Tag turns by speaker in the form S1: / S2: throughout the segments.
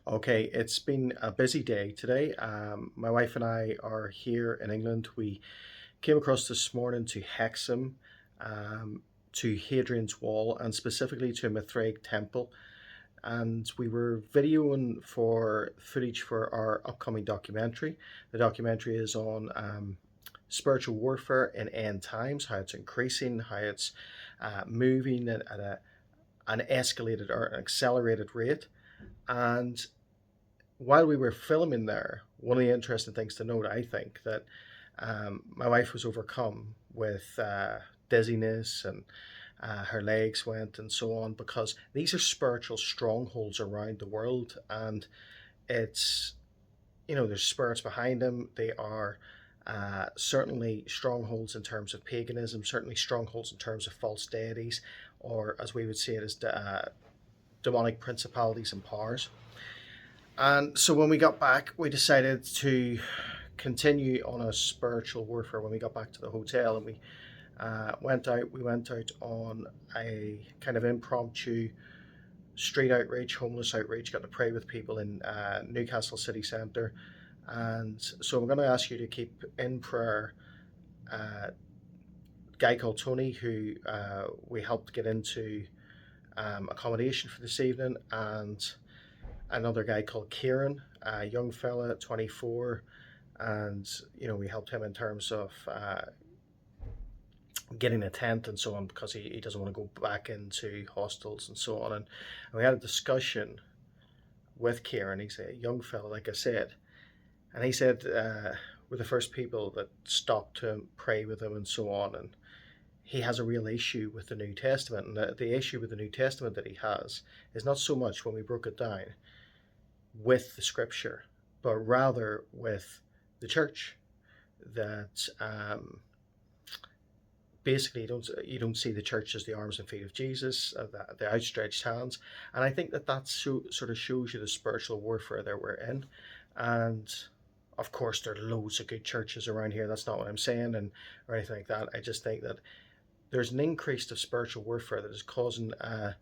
S1: Okay, it's been a busy day today. My wife and I are here in England. We came across this morning to Hexham, to Hadrian's Wall, and specifically to Mithraig Temple. And we were videoing for footage for our upcoming documentary. The documentary is on spiritual warfare in end times, how it's increasing, how it's moving at an escalated or an accelerated rate. And while we were filming there, one of the interesting things to note, I think, that my wife was overcome with dizziness and her legs went and so on because these are spiritual strongholds around the world, and it's there's spirits behind them. They are certainly strongholds in terms of paganism, certainly strongholds in terms of false deities, or as we would say it as demonic principalities and powers. And so when we got back, we decided to continue on a spiritual warfare when we got back to the hotel, and we went out. We went out on a kind of impromptu street outreach, homeless outreach. Got to pray with people in Newcastle city centre, and so I'm going to ask you to keep in prayer a guy called Tony, who we helped get into accommodation for this evening, and another guy called Kieran, a young fella, 24, and we helped him in terms of getting a tent and so on because he doesn't want to go back into hostels and so on. And we had a discussion with Kieran. He's a young fella, like I said, and he said we're the first people that stopped to pray with him and so on. And he has a real issue with the New Testament, and the issue with the New Testament that he has is not so much, when we broke it down, with the scripture, but rather with the church. That basically you don't see the church as the arms and feet of Jesus, the outstretched hands, and I think that sort of shows you the spiritual warfare that we're in. And of course, there are loads of good churches around here. That's not what I'm saying, and or anything like that. I just think that there's an increase of spiritual warfare that is causing a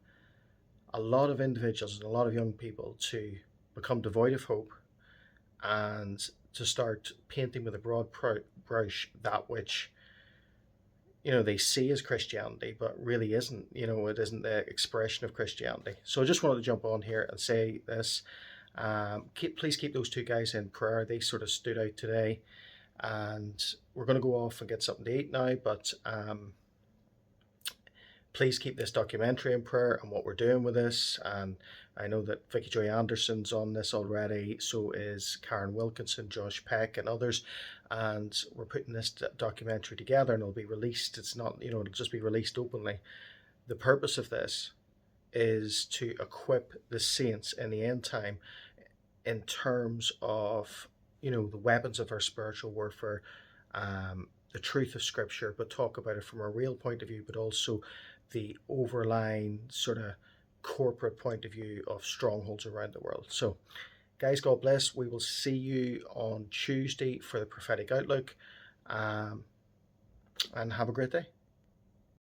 S1: lot of individuals and a lot of young people to become devoid of hope and to start painting with a broad brush that which they see as Christianity, but really isn't. It isn't the expression of Christianity. So I just wanted to jump on here and say this. Please keep those two guys in prayer. They sort of stood out today, and we're going to go off and get something to eat now. But please keep this documentary in prayer and what we're doing with this. And I know that Vicky Joy Anderson's on this already, so is Karen Wilkinson, Josh Peck, and others. And we're putting this documentary together, and it'll be released. It's not, it'll just be released openly. The purpose of this is to equip the saints in the end time in terms of, the weapons of our spiritual warfare, the truth of Scripture, but talk about it from a real point of view, but also the overlying sort of corporate point of view of strongholds around the world. So, guys, God bless. We will see you on Tuesday for the prophetic outlook, and have a great day.